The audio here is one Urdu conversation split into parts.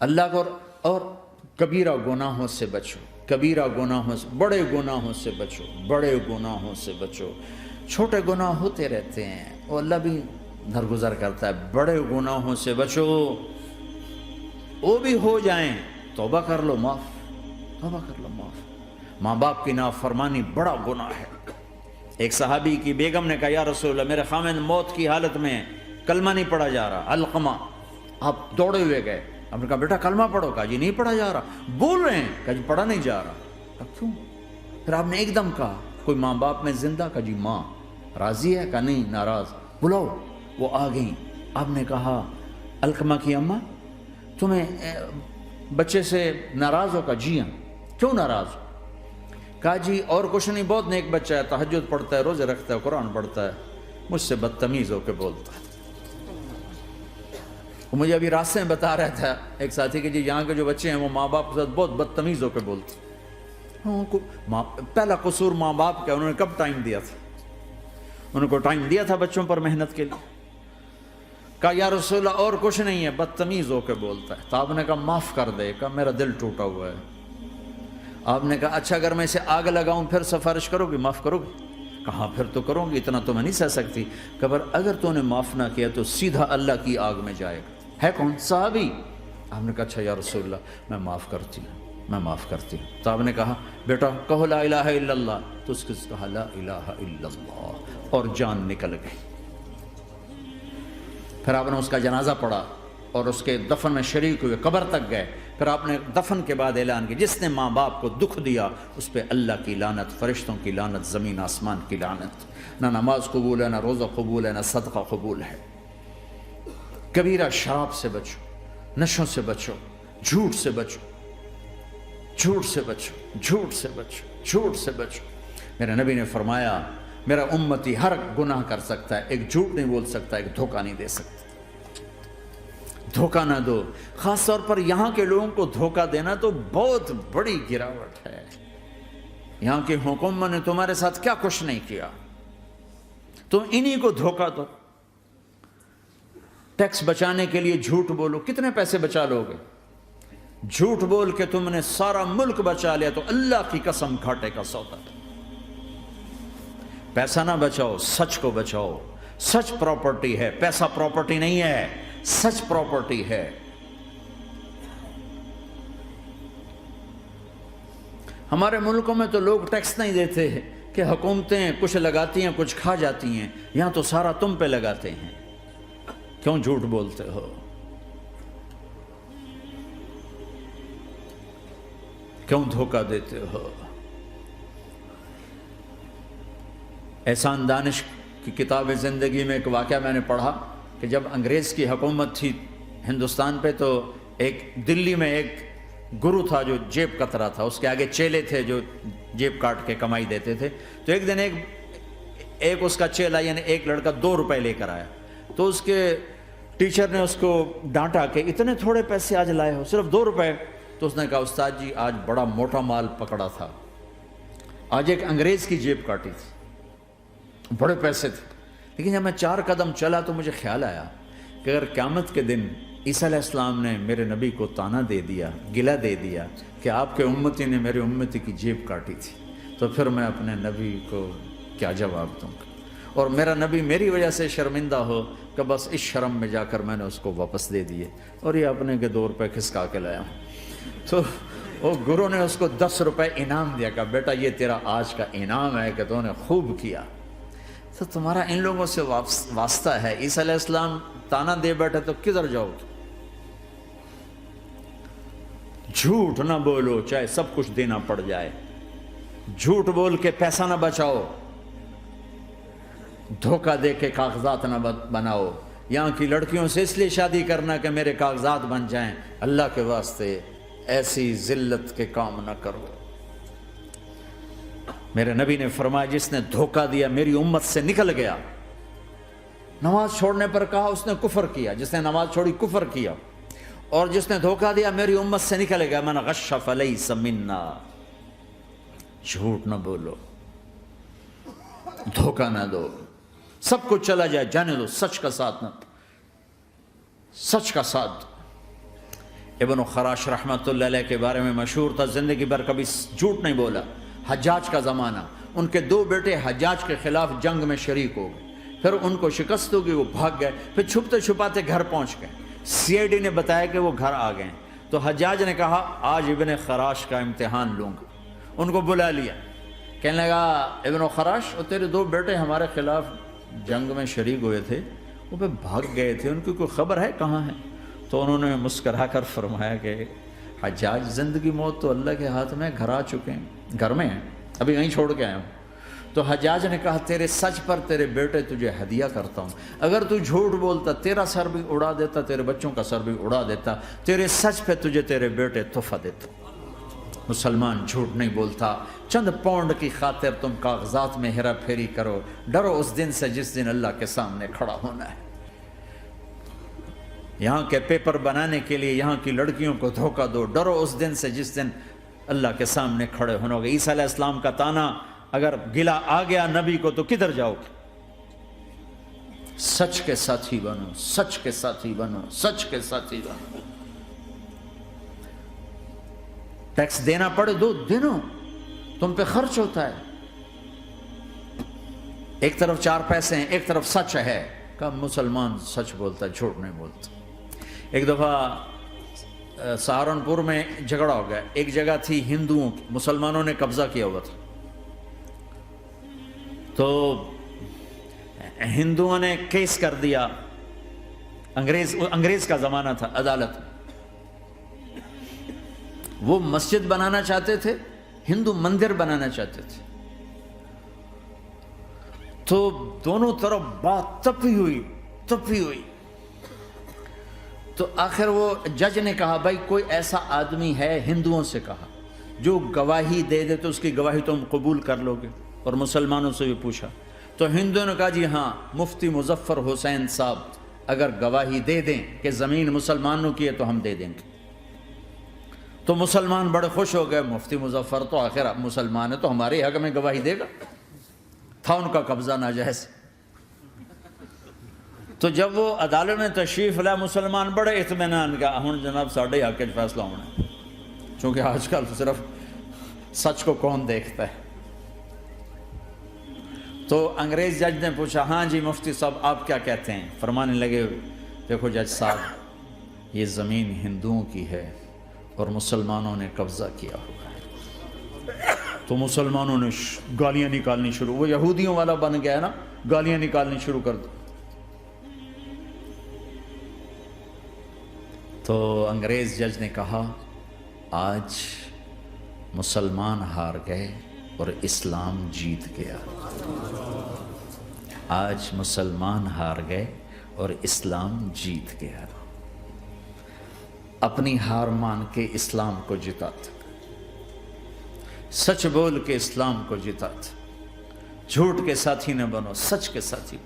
اللہ کو اور کبیرہ گناہوں سے بچو، کبیرہ گناہوں سے، بڑے گناہوں سے بچو، بڑے گناہوں سے بچو۔ چھوٹے گناہ ہوتے رہتے ہیں اور اللہ بھی درگزر کرتا ہے، بڑے گناہوں سے بچو، وہ بھی ہو جائیں توبہ کر لو معاف، توبہ کر لو معاف۔ ماں باپ کی نافرمانی بڑا گناہ ہے۔ ایک صحابی کی بیگم نے کہا یا رسول اللہ میرے خامند موت کی حالت میں کلمہ نہیں پڑھا جا رہا، علقمہ۔ آپ دوڑے ہوئے گئے، آپ نے کہا بیٹا کلمہ پڑھو، کہا جی نہیں پڑھا جا رہا، بول رہے ہیں، کہا جی پڑھا نہیں جا رہا۔ کہا کیوں؟ پھر آپ نے ایک دم کہا کوئی ماں باپ میں زندہ؟ کہا جی ماں۔ راضی ہے؟ کہا نہیں ناراض۔ بلاؤ۔ وہ آ گئیں۔ آپ نے کہا علقمہ کی اماں تمہیں بچے سے ناراض ہو؟ کہا جی ہاں۔ کیوں ناراض ہو؟ کہا جی اور کچھ نہیں، بہت نیک بچہ ہے، تہجد پڑھتا ہے، روزے رکھتا ہے، قرآن پڑھتا ہے، مجھ سے بدتمیز ہو کے بولتا ہے۔ وہ مجھے ابھی راستے میں بتا رہا تھا ایک ساتھی کہ جی یہاں کے جو بچے ہیں وہ ماں باپ کے ساتھ بہت بدتمیز ہو کے بولتے ہیں۔ پہلا قصور ماں باپ کا، انہوں نے کب ٹائم دیا تھا؟ انہوں کو ٹائم دیا تھا بچوں پر محنت کے لیے؟ کہا یا رسول اللہ اور کچھ نہیں ہے، بدتمیز ہو کے بولتا ہے۔ تو آپ نے کہا معاف کر دے۔ کہا میرا دل ٹوٹا ہوا ہے۔ آپ نے کہا اچھا اگر میں اسے آگ لگاؤں پھر سفارش کرو گی، معاف کرو گی؟ کہا پھر تو کروں گی، اتنا تو میں نہیں سہ سکتی۔ کہ پر اگر تو نے معاف نہ کیا تو سیدھا اللہ کی آگ میں جائے گا۔ ہے کون؟ صحابی۔ آپ نے کہا اچھا یا رسول اللہ میں معاف کرتی ہوں، میں معاف کرتی ہوں۔ تو آپ نے کہا بیٹا کہو لا الہ الا اللہ۔ تو اس کے کہا لا الہ الا اللہ اور جان نکل گئی۔ پھر آپ نے اس کا جنازہ پڑھا اور اس کے دفن میں شریک ہوئے، قبر تک گئے۔ پھر آپ نے دفن کے بعد اعلان کیا جس نے ماں باپ کو دکھ دیا اس پہ اللہ کی لعنت، فرشتوں کی لعنت، زمین آسمان کی لعنت۔ نہ نماز قبول ہے، نہ روزہ قبول ہے، نہ صدقہ قبول ہے۔ کبیرہ شراب سے بچو، نشوں سے بچو، جھوٹ سے بچو، جھوٹ سے بچو، جھوٹ سے بچو، جھوٹ سے بچو۔ میرے نبی نے فرمایا میرا امتی ہر گناہ کر سکتا ہے، ایک جھوٹ نہیں بول سکتا، ایک دھوکہ نہیں دے سکتا۔ دھوکہ نہ دو، خاص طور پر یہاں کے لوگوں کو دھوکہ دینا تو بہت بڑی گراوٹ ہے۔ یہاں کی حکومت نے تمہارے ساتھ کیا کچھ نہیں کیا، تم انہی کو دھوکہ دو۔ ٹیکس بچانے کے لیے جھوٹ بولو، کتنے پیسے بچا لو گے؟ جھوٹ بول کے تم نے سارا ملک بچا لیا تو اللہ کی قسم گھاٹے کا سودا۔ پیسہ نہ بچاؤ، سچ کو بچاؤ۔ سچ پراپرٹی ہے، پیسہ پراپرٹی نہیں ہے، سچ پراپرٹی ہے۔ ہمارے ملکوں میں تو لوگ ٹیکس نہیں دیتے کہ حکومتیں کچھ لگاتی ہیں کچھ کھا جاتی ہیں، یہاں تو سارا تم پہ لگاتے ہیں۔ کیوں جھوٹ بولتے ہو؟ کیوں دھوکہ دیتے ہو؟ احسان دانش کی کتاب زندگی میں ایک واقعہ میں نے پڑھا کہ جب انگریز کی حکومت تھی ہندوستان پہ تو ایک دلی میں ایک گرو تھا جو جیب کترا تھا، اس کے آگے چیلے تھے جو جیب کاٹ کے کمائی دیتے تھے۔ تو ایک دن ایک اس کا چیلا یعنی ایک لڑکا 2 روپے لے کر آیا، تو اس کے ٹیچر نے اس کو ڈانٹا کہ اتنے تھوڑے پیسے آج لائے ہو، صرف 2 روپے۔ تو اس نے کہا استاد جی آج بڑا موٹا مال پکڑا تھا، آج ایک انگریز کی جیب کاٹی تھی، بڑے پیسے تھے۔ لیکن جب میں 4 قدم چلا تو مجھے خیال آیا کہ اگر قیامت کے دن عیسیٰ علیہ السلام نے میرے نبی کو تانا دے دیا، گلہ دے دیا کہ آپ کے امتی نے میرے امتی کی جیب کاٹی تھی، تو پھر میں اپنے نبی کو کیا جواب دوں گا؟ اور میرا نبی میری وجہ سے شرمندہ ہو کہ بس اس شرم میں جا کر میں نے اس کو واپس دے دیے اور یہ اپنے کے 2 روپے کھسکا کے لایا ہوں۔ تو وہ گرو نے اس کو 10 روپے انعام دیا کہ بیٹا یہ تیرا آج کا انعام ہے کہ تو نے خوب کیا۔ تو تمہارا ان لوگوں سے واسطہ ہے، عیسیٰ علیہ السلام تانا دے بیٹھے تو کدھر جاؤ گے؟ جھوٹ نہ بولو چاہے سب کچھ دینا پڑ جائے، جھوٹ بول کے پیسہ نہ بچاؤ، دھوکہ دے کے کاغذات نہ بناؤ۔ یہاں کی لڑکیوں سے اس لیے شادی کرنا کہ میرے کاغذات بن جائیں، اللہ کے واسطے ایسی ذلت کے کام نہ کرو۔ میرے نبی نے فرمایا جس نے دھوکہ دیا میری امت سے نکل گیا۔ نماز چھوڑنے پر کہا اس نے کفر کیا، جس نے نماز چھوڑی کفر کیا، اور جس نے دھوکہ دیا میری امت سے نکل گیا۔ من غش فلیس منا۔ جھوٹ نہ بولو، دھوکہ نہ دو، سب کچھ چلا جائے جانے دو، سچ کا ساتھ نہ، سچ کا ساتھ دو۔ ابن خراش رحمۃ اللہ علیہ کے بارے میں مشہور تھا، زندگی بھر کبھی جھوٹ نہیں بولا۔ حجاج کا زمانہ، ان کے 2 بیٹے حجاج کے خلاف جنگ میں شریک ہو گئے، پھر ان کو شکست ہوگی، وہ بھاگ گئے، پھر چھپتے چھپاتے گھر پہنچ گئے۔ سی آئی ڈی نے بتایا کہ وہ گھر آ گئے، تو حجاج نے کہا آج ابن خراش کا امتحان لوں گا۔ ان کو بلا لیا، کہنے لگا ابن خراش، وہ تیرے 2 بیٹے ہمارے خلاف جنگ میں شریک ہوئے تھے، وہ پہ بھاگ گئے تھے، ان کی کوئی خبر ہے کہاں ہے؟ تو انہوں نے مسکرا کر فرمایا کہ حجاج، زندگی موت تو اللہ کے ہاتھ میں، گھر آ چکے ہیں، گھر میں ہیں، ابھی یہیں چھوڑ کے آیا ہوں۔ تو حجاج نے کہا تیرے سچ پر تیرے بیٹے تجھے ہدیہ کرتا ہوں، اگر تو جھوٹ بولتا تیرا سر بھی اڑا دیتا، تیرے بچوں کا سر بھی اڑا دیتا، تیرے سچ پہ تجھے تیرے بیٹے تحفہ دیتا۔ مسلمان جھوٹ نہیں بولتا۔ چند پاؤنڈ کی خاطر تم کاغذات میں ہیرا پھیری کرو، ڈرو اس دن سے جس دن اللہ کے سامنے کھڑا ہونا ہے۔ یہاں کے پیپر بنانے کے لیے یہاں کی لڑکیوں کو دھوکہ دو، ڈرو اس دن سے جس دن اللہ کے سامنے کھڑے ہونا ہوگا۔ عیسیٰ علیہ السلام کا تانا اگر گلا آ گیا نبی کو تو کدھر جاؤ گے؟ سچ کے ساتھی بنو، سچ کے ساتھی بنو، سچ کے ساتھی بنو۔ ٹیکس دینا پڑے دو، دینو، تم پہ خرچ ہوتا ہے۔ ایک طرف 4 پیسے ہیں، ایک طرف سچ ہے، کہ مسلمان سچ بولتا ہے، جھوٹ نہیں بولتا۔ ایک دفعہ سہارنپور میں جھگڑا ہو گیا، ایک جگہ تھی ہندوؤں کی، مسلمانوں نے قبضہ کیا ہوا تھا، تو ہندوؤں نے کیس کر دیا، انگریز کا زمانہ تھا، عدالت میں۔ وہ مسجد بنانا چاہتے تھے، ہندو مندر بنانا چاہتے تھے، تو دونوں طرف بات تپی ہوئی۔ تو آخر وہ جج نے کہا بھائی کوئی ایسا آدمی ہے، ہندوؤں سے کہا، جو گواہی دے دے تو اس کی گواہی تم قبول کر لو گے؟ اور مسلمانوں سے بھی پوچھا، تو ہندوؤں نے کہا جی ہاں، مفتی مظفر حسین صاحب اگر گواہی دے دیں کہ زمین مسلمانوں کی ہے تو ہم دے دیں گے۔ تو مسلمان بڑے خوش ہو گئے، مفتی مظفر تو آخر مسلمان ہے تو ہمارے حق میں گواہی دے گا، تھا ان کا قبضہ ناجائز۔ تو جب وہ عدالت میں تشریف لائے، مسلمان بڑے اطمینان کا، ہن جناب ساڈے حق وچ فیصلہ ہونا ہے، چونکہ آج کل صرف سچ کو کون دیکھتا ہے۔ تو انگریز جج نے پوچھا ہاں جی مفتی صاحب آپ کیا کہتے ہیں؟ فرمانے لگے دیکھو جج صاحب، یہ زمین ہندوؤں کی ہے اور مسلمانوں نے قبضہ کیا ہوا ہے۔ تو مسلمانوں نے گالیاں نکالنی شروع، وہ یہودیوں والا بن گیا نا، گالیاں نکالنی شروع کر دی۔ تو انگریز جج نے کہا آج مسلمان ہار گئے اور اسلام جیت گیا۔ آج مسلمان ہار گئے اور اسلام جیت گیا۔ اپنی ہار مان کے اسلام کو جتاتا، سچ بول کے اسلام کو جتاتا۔ جھوٹ کے ساتھی نہ بنو، سچ کے ساتھی۔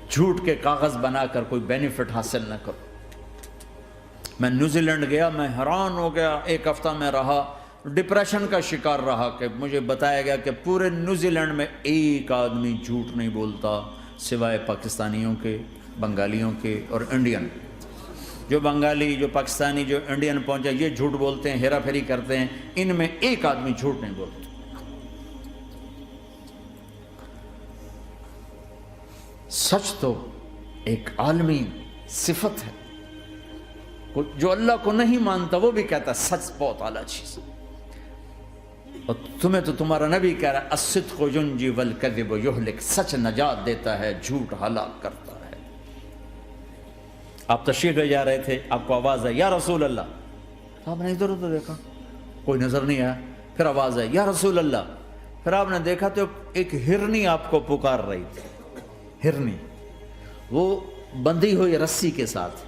جھوٹ کے کاغذ بنا کر کوئی بینیفٹ حاصل نہ کرو۔ میں نیوزی لینڈ گیا، میں حیران ہو گیا، 1 ہفتہ میں رہا، ڈپریشن کا شکار رہا کہ مجھے بتایا گیا کہ پورے نیوزی لینڈ میں ایک آدمی جھوٹ نہیں بولتا سوائے پاکستانیوں کے، بنگالیوں کے اور انڈین۔ جو بنگالی، جو پاکستانی، جو انڈین پہنچے یہ جھوٹ بولتے ہیں، ہیرا پھیری کرتے ہیں، ان میں ایک آدمی جھوٹ نہیں بولتا۔ سچ تو ایک عالمی صفت ہے، جو اللہ کو نہیں مانتا وہ بھی کہتا ہے سچ بہت اعلیٰ چیز ہے۔ اور تمہیں تو تمہارا نبی کہہ رہا ہے الصدق ینجی والکذب یہلک، سچ نجات دیتا ہے، جھوٹ ہلاک کرتا ہے۔ آپ تشریف لے جا رہے تھے، آپ کو آواز آئی یا رسول اللہ، تو آپ نے ادھر ادھر دیکھا، کوئی نظر نہیں آیا، پھر آواز آئی یا رسول اللہ، پھر آپ نے دیکھا تو ایک ہرنی آپ کو پکار رہی تھی۔ ہرنی وہ بندھی ہوئی رسی کے ساتھ،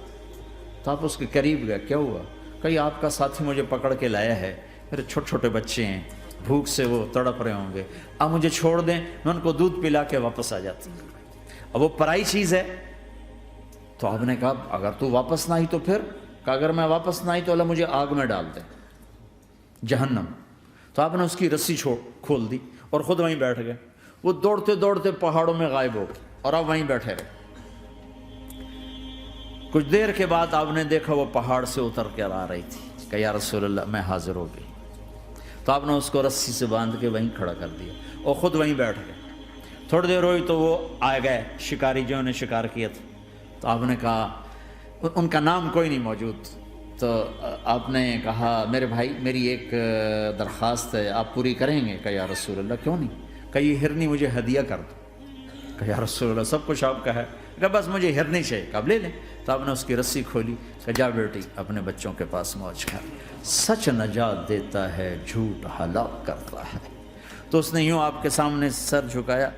تو آپ اس کے قریب گئے، کیا ہوا؟ کہ آپ کا ساتھی مجھے پکڑ کے لایا ہے، میرے چھوٹے چھوٹے بچے ہیں، بھوک سے وہ تڑپ رہے ہوں گے، آپ مجھے چھوڑ دیں، میں ان کو دودھ پلا کے واپس آ جاتا ہوں۔ اب وہ پرائی چیز ہے، تو آپ نے کہا اگر تو واپس نہ آئی تو پھر، کہ اگر میں واپس نہ آئی تو اللہ مجھے آگ میں ڈال دے، جہنم۔ تو آپ نے اس کی رسی کھول دی اور خود وہیں بیٹھ گئے۔ وہ دوڑتے دوڑتے پہاڑوں میں غائب ہو گئے اور آپ وہیں بیٹھے رہے۔ کچھ دیر کے بعد آپ نے دیکھا وہ پہاڑ سے اتر کر آ رہی تھی کہ یا رسول اللہ میں حاضر ہو گئی. تو آپ نے اس کو رسی سے باندھ کے وہیں کھڑا کر دیا اور خود وہیں بیٹھ گئے. تھوڑی دیر ہوئی تو وہ آ گئے شکاری جو نے شکار کیا تھا. تو آپ نے کہا, ان کا نام کوئی نہیں موجود, تو آپ نے کہا میرے بھائی میری ایک درخواست ہے, آپ پوری کریں گے؟ کہ یا رسول اللہ کیوں نہیں؟ کہ یہ ہرنی مجھے ہدیہ کر دو. کہ یا رسول اللہ سب کچھ آپ کا ہے. کہ بس مجھے ہرنی چاہیے. کہ آپ لے لیں. تو آپ نے اس کی رسی کھولی کہ جا بیٹی اپنے بچوں کے پاس موج کر. سچ نجات دیتا ہے, جھوٹ ہلاک کرتا ہے. تو اس نے یوں آپ کے سامنے سر جھکایا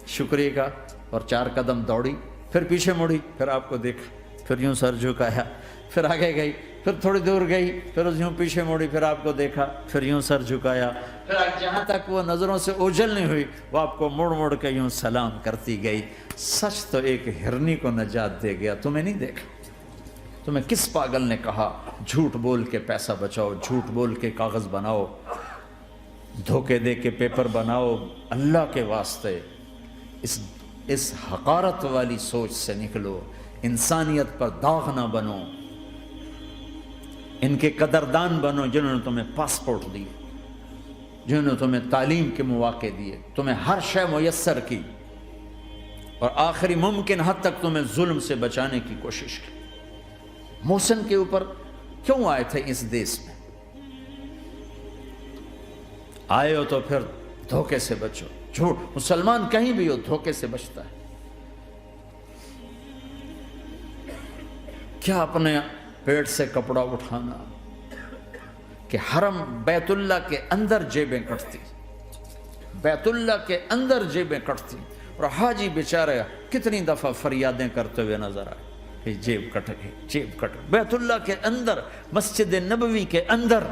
شکریہ کا اور 4 قدم دوڑی, پھر پیچھے مڑی, پھر آپ کو دیکھا, پھر یوں سر جھکایا, پھر آگے گئی, پھر تھوڑی دور گئی, پھر یوں پیچھے مڑی, پھر آپ کو دیکھا, پھر یوں سر جھکایا, پھر جہاں تک وہ نظروں سے اوجھل نہیں ہوئی وہ آپ کو مڑ مڑ کے یوں سلام کرتی گئی. سچ تو ایک ہرنی کو نجات دے گیا, تمہیں نہیں دیکھا. تمہیں کس پاگل نے کہا جھوٹ بول کے پیسہ بچاؤ, جھوٹ بول کے کاغذ بناؤ, دھوکے دے کے پیپر بناؤ؟ اللہ کے واسطے اس حقارت والی سوچ سے نکلو, انسانیت پر داغ نہ بنو, ان کے قدردان بنو جنہوں نے تمہیں پاسپورٹ دیے, جنہوں نے تمہیں تعلیم کے مواقع دیے, تمہیں ہر شے میسر کی, اور آخری ممکن حد تک تمہیں ظلم سے بچانے کی کوشش کی. محسن کے اوپر کیوں آئے تھے اس دیس میں؟ آئے ہو تو پھر دھوکے سے بچو. جھوٹ, مسلمان کہیں بھی ہو دھوکے سے بچتا ہے. کیا اپنے پیٹ سے کپڑا اٹھانا کہ حرم بیت اللہ کے اندر جیبیں کٹتی, بیت اللہ کے اندر جیبیں کٹتی, اور حاجی بیچارے کتنی دفعہ فریادیں کرتے ہوئے نظر آئے کہ جیب کٹ گئی, جیب کٹ گئی. بیت اللہ کے اندر, مسجد نبوی کے اندر